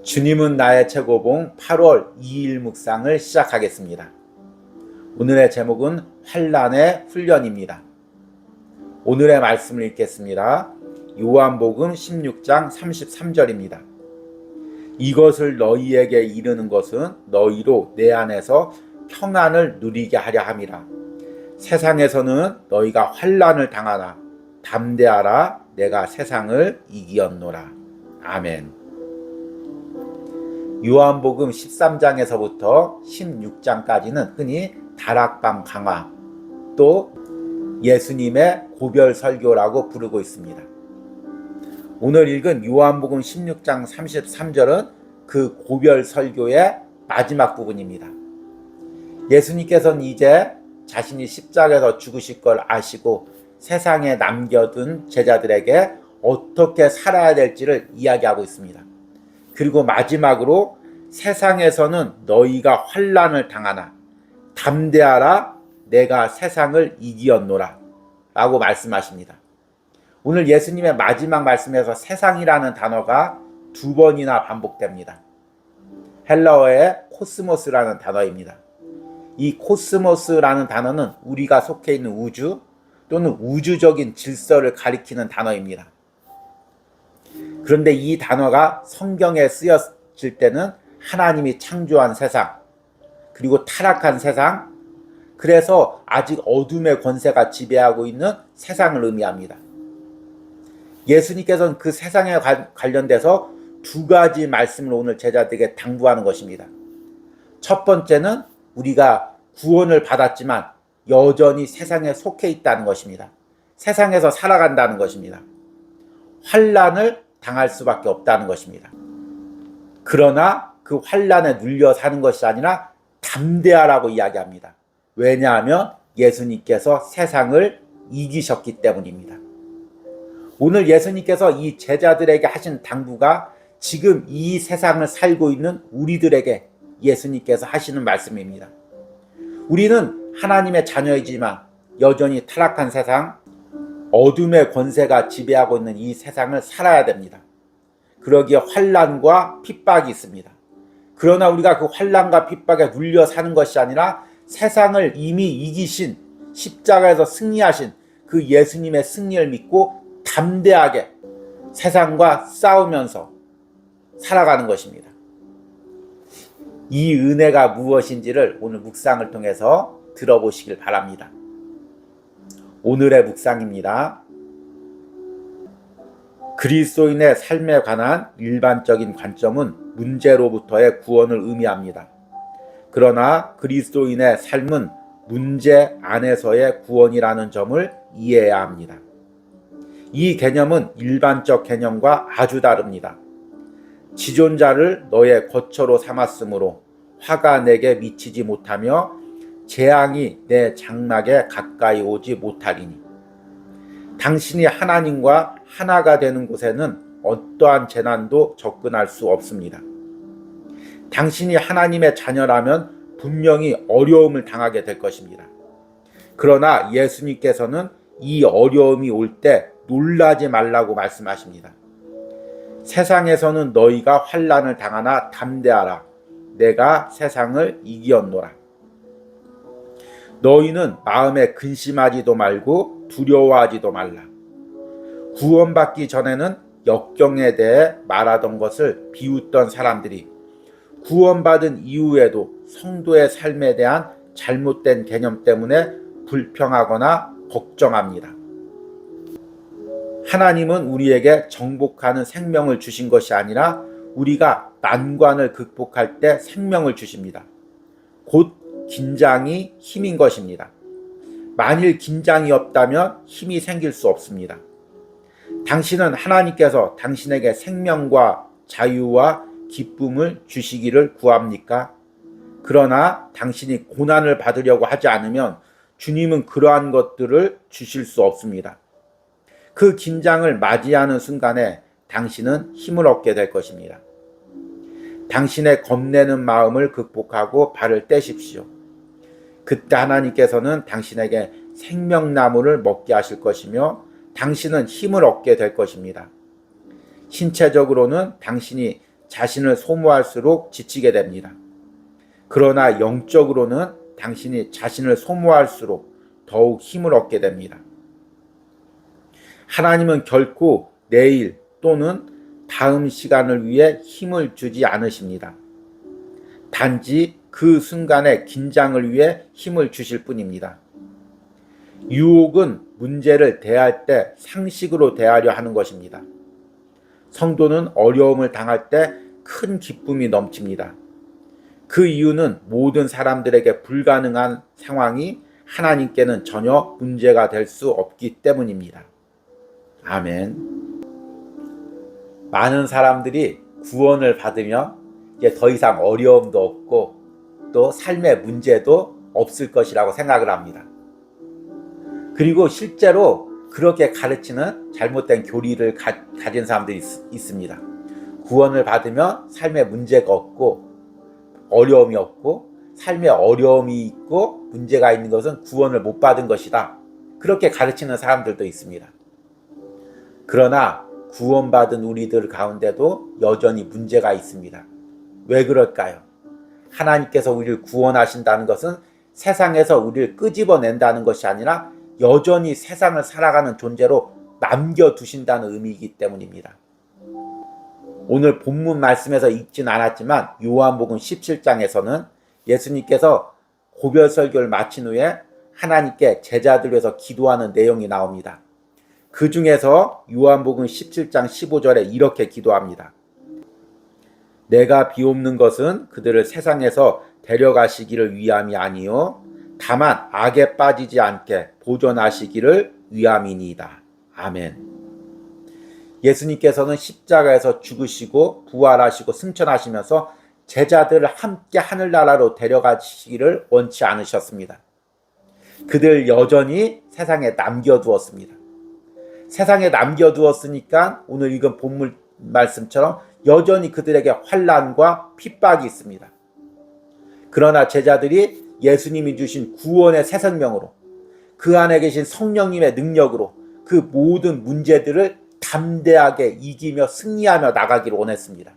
주님은 나의 최고봉 8월 2일 묵상을 시작하겠습니다. 오늘의 제목은 환난의 훈련입니다. 오늘의 말씀을 읽겠습니다. 요한복음 16장 33절입니다. 이것을 너희에게 이르는 것은 너희로 내 안에서 평안을 누리게 하려 함이라. 세상에서는 너희가 환난을 당하나 담대하라. 내가 세상을 이기었노라. 아멘. 요한복음 13장에서부터 16장까지는 흔히 다락방 강화, 또 예수님의 고별 설교라고 부르고 있습니다. 오늘 읽은 요한복음 16장 33절은 그 고별 설교의 마지막 부분입니다. 예수님께서는 이제 자신이 십자가에서 죽으실 걸 아시고 세상에 남겨둔 제자들에게 어떻게 살아야 될지를 이야기하고 있습니다. 그리고 마지막으로 세상에서는 너희가 환난을 당하나 담대하라. 내가 세상을 이기었노라 라고 말씀하십니다. 오늘 예수님의 마지막 말씀에서 세상이라는 단어가 2번이나 반복됩니다. 헬라어의 코스모스라는 단어입니다. 이 코스모스라는 단어는 우리가 속해 있는 우주 또는 우주적인 질서를 가리키는 단어입니다. 그런데 이 단어가 성경에 쓰였을 때는 하나님이 창조한 세상, 그리고 타락한 세상, 그래서 아직 어둠의 권세가 지배하고 있는 세상을 의미합니다. 예수님께서는 그 세상에 관련돼서 2가지 말씀을 오늘 제자들에게 당부하는 것입니다. 첫 번째는 우리가 구원을 받았지만 여전히 세상에 속해 있다는 것입니다. 세상에서 살아간다는 것입니다. 환난을 당할 수밖에 없다는 것입니다. 그러나 그 환난에 눌려 사는 것이 아니라 담대하라고 이야기합니다. 왜냐하면 예수님께서 세상을 이기셨기 때문입니다. 오늘 예수님께서 이 제자들에게 하신 당부가 지금 이 세상을 살고 있는 우리들에게 예수님께서 하시는 말씀입니다. 우리는 하나님의 자녀이지만 여전히 타락한 세상, 어둠의 권세가 지배하고 있는 이 세상을 살아야 됩니다. 그러기에 환난과 핍박이 있습니다. 그러나 우리가 그 환난과 핍박에 눌려 사는 것이 아니라 세상을 이미 이기신, 십자가에서 승리하신 그 예수님의 승리를 믿고 담대하게 세상과 싸우면서 살아가는 것입니다. 이 은혜가 무엇인지를 오늘 묵상을 통해서 들어보시길 바랍니다. 오늘의 묵상입니다. 그리스도인의 삶에 관한 일반적인 관점은 문제로부터의 구원을 의미합니다. 그러나 그리스도인의 삶은 문제 안에서의 구원이라는 점을 이해해야 합니다. 이 개념은 일반적 개념과 아주 다릅니다. 지존자를 너의 거처로 삼았으므로 화가 내게 미치지 못하며 재앙이 내 장막에 가까이 오지 못하리니. 당신이 하나님과 하나가 되는 곳에는 어떠한 재난도 접근할 수 없습니다. 당신이 하나님의 자녀라면 분명히 어려움을 당하게 될 것입니다. 그러나 예수님께서는 이 어려움이 올 때 놀라지 말라고 말씀하십니다. 세상에서는 너희가 환난을 당하나 담대하라. 내가 세상을 이기었노라. 너희는 마음에 근심하지도 말고 두려워하지도 말라. 구원받기 전에는 역경에 대해 말하던 것을 비웃던 사람들이 구원받은 이후에도 성도의 삶에 대한 잘못된 개념 때문에 불평하거나 걱정합니다. 하나님은 우리에게 정복하는 생명을 주신 것이 아니라 우리가 난관을 극복할 때 생명을 주십니다. 곧 긴장이 힘인 것입니다. 만일 긴장이 없다면 힘이 생길 수 없습니다. 당신은 하나님께서 당신에게 생명과 자유와 기쁨을 주시기를 구합니까? 그러나 당신이 고난을 받으려고 하지 않으면 주님은 그러한 것들을 주실 수 없습니다. 그 긴장을 맞이하는 순간에 당신은 힘을 얻게 될 것입니다. 당신의 겁내는 마음을 극복하고 발을 떼십시오. 그때 하나님께서는 당신에게 생명나무를 먹게 하실 것이며 당신은 힘을 얻게 될 것입니다. 신체적으로는 당신이 자신을 소모할수록 지치게 됩니다. 그러나 영적으로는 당신이 자신을 소모할수록 더욱 힘을 얻게 됩니다. 하나님은 결코 내일 또는 다음 시간을 위해 힘을 주지 않으십니다. 단지 그 순간의 긴장을 위해 힘을 주실 뿐입니다. 유혹은 문제를 대할 때 상식으로 대하려 하는 것입니다. 성도는 어려움을 당할 때 큰 기쁨이 넘칩니다. 그 이유는 모든 사람들에게 불가능한 상황이 하나님께는 전혀 문제가 될 수 없기 때문입니다. 아멘. 많은 사람들이 구원을 받으면 이제 더 이상 어려움도 없고 또 삶의 문제도 없을 것이라고 생각을 합니다. 그리고 실제로 그렇게 가르치는 잘못된 교리를 가진 사람들이 있습니다. 구원을 받으면 삶에 문제가 없고 어려움이 없고 삶에 어려움이 있고 문제가 있는 것은 구원을 못 받은 것이다. 그렇게 가르치는 사람들도 있습니다. 그러나 구원받은 우리들 가운데도 여전히 문제가 있습니다. 왜 그럴까요? 하나님께서 우리를 구원하신다는 것은 세상에서 우리를 끄집어낸다는 것이 아니라 여전히 세상을 살아가는 존재로 남겨두신다는 의미이기 때문입니다. 오늘 본문 말씀에서 읽진 않았지만 요한복음 17장에서는 예수님께서 고별 설교를 마친 후에 하나님께 제자들 위해서 기도하는 내용이 나옵니다. 그 중에서 요한복음 17장 15절에 이렇게 기도합니다. 내가 비옵는 것은 그들을 세상에서 데려가시기를 위함이 아니요 다만 악에 빠지지 않게 보존하시기를 위함이니이다. 아멘. 예수님께서는 십자가에서 죽으시고 부활하시고 승천하시면서 제자들을 함께 하늘나라로 데려가시기를 원치 않으셨습니다. 그들 여전히 세상에 남겨두었습니다. 세상에 남겨두었으니까 오늘 읽은 본문 말씀처럼 여전히 그들에게 환난과 핍박이 있습니다. 그러나 제자들이 예수님이 주신 구원의 새 생명으로 그 안에 계신 성령님의 능력으로 그 모든 문제들을 담대하게 이기며 승리하며 나가기를 원했습니다.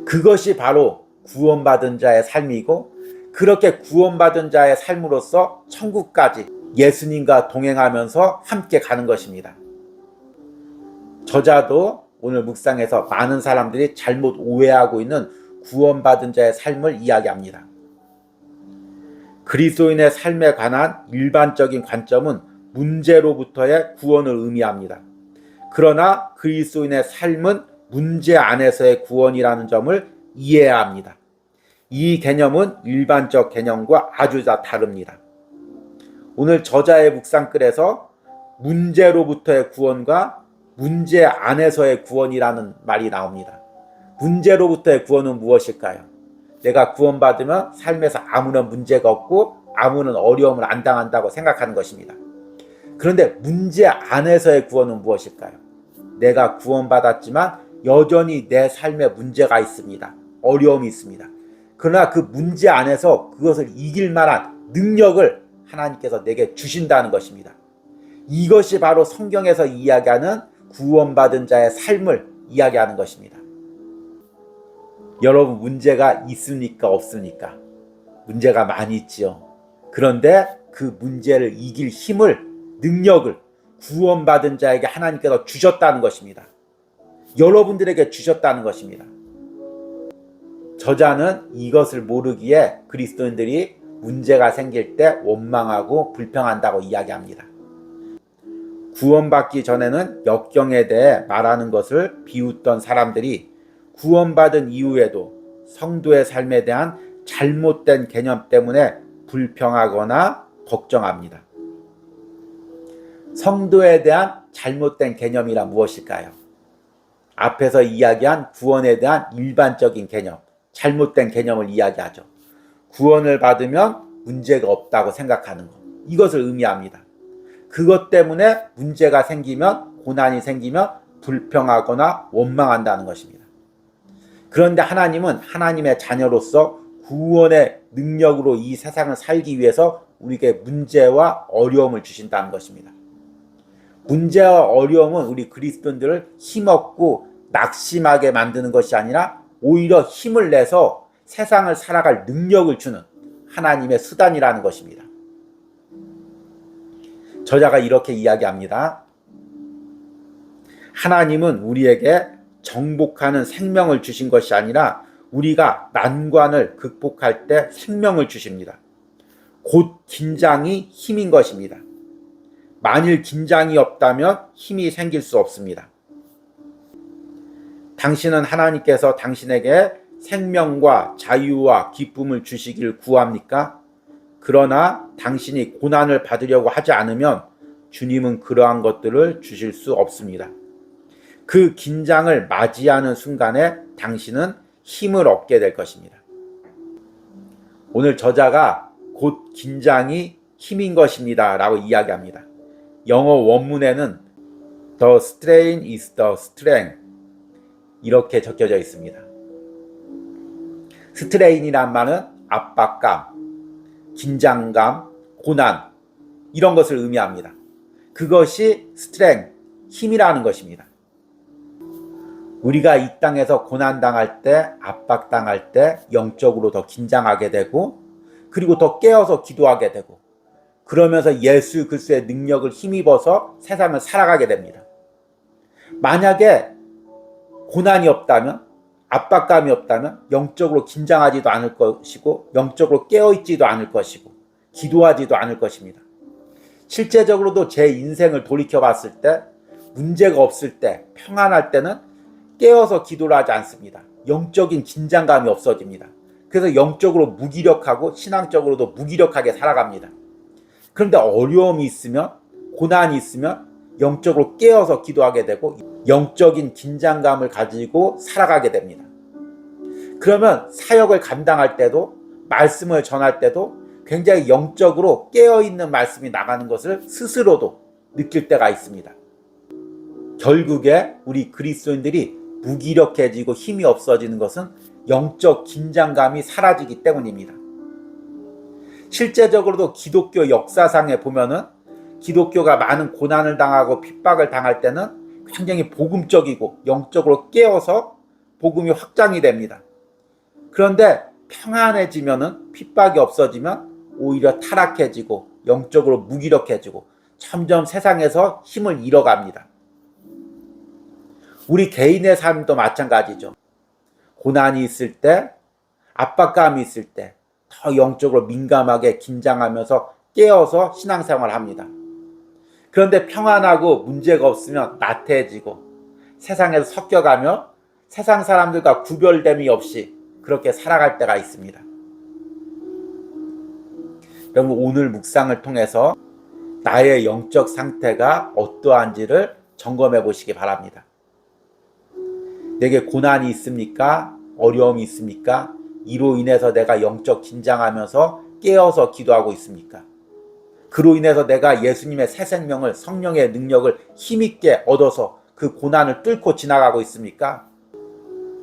그것이 바로 구원받은 자의 삶이고 그렇게 구원받은 자의 삶으로서 천국까지 예수님과 동행하면서 함께 가는 것입니다. 저자도 오늘 묵상에서 많은 사람들이 잘못 오해하고 있는 구원받은 자의 삶을 이야기합니다. 그리스도인의 삶에 관한 일반적인 관점은 문제로부터의 구원을 의미합니다. 그러나 그리스도인의 삶은 문제 안에서의 구원이라는 점을 이해해야 합니다. 이 개념은 일반적 개념과 아주 다릅니다. 오늘 저자의 묵상글에서 문제로부터의 구원과 문제 안에서의 구원이라는 말이 나옵니다. 문제로부터의 구원은 무엇일까요? 내가 구원받으면 삶에서 아무런 문제가 없고 아무런 어려움을 안 당한다고 생각하는 것입니다. 그런데 문제 안에서의 구원은 무엇일까요? 내가 구원받았지만 여전히 내 삶에 문제가 있습니다. 어려움이 있습니다. 그러나 그 문제 안에서 그것을 이길 만한 능력을 하나님께서 내게 주신다는 것입니다. 이것이 바로 성경에서 이야기하는 구원받은 자의 삶을 이야기하는 것입니다. 여러분, 문제가 있습니까? 없습니까? 문제가 많이 있지요. 그런데 그 문제를 이길 힘을, 능력을 구원받은 자에게 하나님께서 주셨다는 것입니다. 여러분들에게 주셨다는 것입니다. 저자는 이것을 모르기에 그리스도인들이 문제가 생길 때 원망하고 불평한다고 이야기합니다. 구원받기 전에는 역경에 대해 말하는 것을 비웃던 사람들이 구원받은 이후에도 성도의 삶에 대한 잘못된 개념 때문에 불평하거나 걱정합니다. 성도에 대한 잘못된 개념이란 무엇일까요? 앞에서 이야기한 구원에 대한 일반적인 개념, 잘못된 개념을 이야기하죠. 구원을 받으면 문제가 없다고 생각하는 것, 이것을 의미합니다. 그것 때문에 문제가 생기면, 고난이 생기면 불평하거나 원망한다는 것입니다. 그런데 하나님은 하나님의 자녀로서 구원의 능력으로 이 세상을 살기 위해서 우리에게 문제와 어려움을 주신다는 것입니다. 문제와 어려움은 우리 그리스도인들을 힘없고 낙심하게 만드는 것이 아니라 오히려 힘을 내서 세상을 살아갈 능력을 주는 하나님의 수단이라는 것입니다. 저자가 이렇게 이야기합니다. 하나님은 우리에게 정복하는 생명을 주신 것이 아니라 우리가 난관을 극복할 때 생명을 주십니다. 곧 긴장이 힘인 것입니다. 만일 긴장이 없다면 힘이 생길 수 없습니다. 당신은 하나님께서 당신에게 생명과 자유와 기쁨을 주시길 구합니까? 그러나 당신이 고난을 받으려고 하지 않으면 주님은 그러한 것들을 주실 수 없습니다. 그 긴장을 맞이하는 순간에 당신은 힘을 얻게 될 것입니다. 오늘 저자가 곧 긴장이 힘인 것입니다 라고 이야기합니다. 영어 원문에는 The strain is the strength 이렇게 적혀져 있습니다. 스트레인이란 말은 압박감, 긴장감, 고난 이런 것을 의미합니다. 그것이 스트렝, 힘이라는 것입니다. 우리가 이 땅에서 고난당할 때, 압박당할 때 영적으로 더 긴장하게 되고 그리고 더 깨어서 기도하게 되고 그러면서 예수 그리스도의 능력을 힘입어서 세상을 살아가게 됩니다. 만약에 고난이 없다면, 압박감이 없다면 영적으로 긴장하지도 않을 것이고 영적으로 깨어있지도 않을 것이고 기도하지도 않을 것입니다. 실제적으로도 제 인생을 돌이켜봤을 때 문제가 없을 때 평안할 때는 깨어서 기도를 하지 않습니다. 영적인 긴장감이 없어집니다. 그래서 영적으로 무기력하고 신앙적으로도 무기력하게 살아갑니다. 그런데 어려움이 있으면 고난이 있으면 영적으로 깨어서 기도하게 되고 영적인 긴장감을 가지고 살아가게 됩니다. 그러면 사역을 감당할 때도 말씀을 전할 때도 굉장히 영적으로 깨어있는 말씀이 나가는 것을 스스로도 느낄 때가 있습니다. 결국에 우리 그리스도인들이 무기력해지고 힘이 없어지는 것은 영적 긴장감이 사라지기 때문입니다. 실제적으로도 기독교 역사상에 보면은 기독교가 많은 고난을 당하고 핍박을 당할 때는 굉장히 복음적이고 영적으로 깨어서 복음이 확장이 됩니다. 그런데 평안해지면은 핍박이 없어지면 오히려 타락해지고 영적으로 무기력해지고 점점 세상에서 힘을 잃어갑니다. 우리 개인의 삶도 마찬가지죠. 고난이 있을 때, 압박감이 있을 때 더 영적으로 민감하게 긴장하면서 깨어서 신앙생활을 합니다. 그런데 평안하고 문제가 없으면 나태해지고 세상에서 섞여가며 세상 사람들과 구별됨이 없이 그렇게 살아갈 때가 있습니다. 여러분 오늘 묵상을 통해서 나의 영적 상태가 어떠한지를 점검해 보시기 바랍니다. 내게 고난이 있습니까? 어려움이 있습니까? 이로 인해서 내가 영적 긴장하면서 깨어서 기도하고 있습니까? 그로 인해서 내가 예수님의 새 생명을 성령의 능력을 힘있게 얻어서 그 고난을 뚫고 지나가고 있습니까?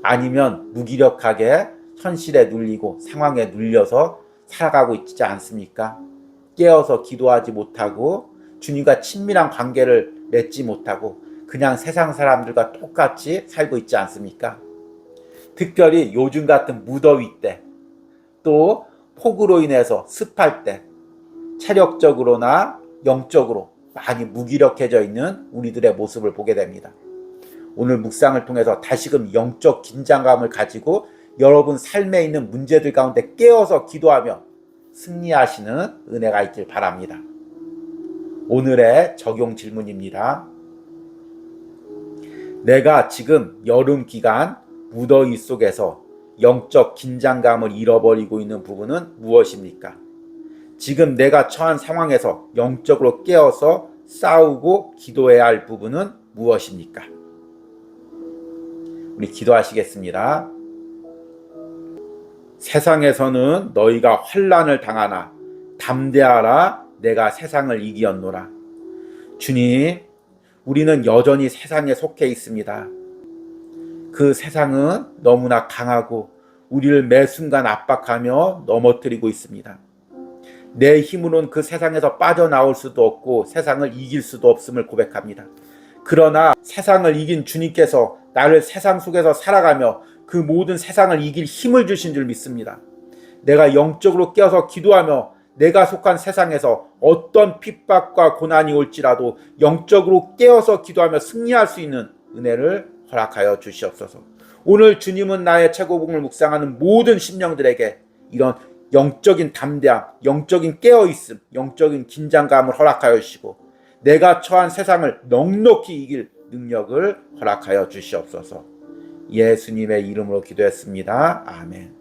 아니면 무기력하게 현실에 눌리고 상황에 눌려서 살아가고 있지 않습니까? 깨어서 기도하지 못하고 주님과 친밀한 관계를 맺지 못하고 그냥 세상 사람들과 똑같이 살고 있지 않습니까? 특별히 요즘 같은 무더위 때, 또 폭우로 인해서 습할 때 체력적으로나 영적으로 많이 무기력해져 있는 우리들의 모습을 보게 됩니다. 오늘 묵상을 통해서 다시금 영적 긴장감을 가지고 여러분 삶에 있는 문제들 가운데 깨어서 기도하며 승리하시는 은혜가 있길 바랍니다. 오늘의 적용 질문입니다. 내가 지금 여름 기간 무더위 속에서 영적 긴장감을 잃어버리고 있는 부분은 무엇입니까? 지금 내가 처한 상황에서 영적으로 깨어서 싸우고 기도해야 할 부분은 무엇입니까? 우리 기도하시겠습니다. 세상에서는 너희가 환난을 당하나 담대하라 내가 세상을 이기었노라. 주님, 우리는 여전히 세상에 속해 있습니다. 그 세상은 너무나 강하고 우리를 매 순간 압박하며 넘어뜨리고 있습니다. 내 힘으로는 그 세상에서 빠져나올 수도 없고 세상을 이길 수도 없음을 고백합니다. 그러나 세상을 이긴 주님께서 나를 세상 속에서 살아가며 그 모든 세상을 이길 힘을 주신 줄 믿습니다. 내가 영적으로 깨어서 기도하며 내가 속한 세상에서 어떤 핍박과 고난이 올지라도 영적으로 깨어서 기도하며 승리할 수 있는 은혜를 허락하여 주시옵소서. 오늘 주님은 나의 최고봉을 묵상하는 모든 심령들에게 이런 영적인 담대함, 영적인 깨어있음, 영적인 긴장감을 허락하여 주시고 내가 처한 세상을 넉넉히 이길 능력을 허락하여 주시옵소서. 예수님의 이름으로 기도했습니다. 아멘.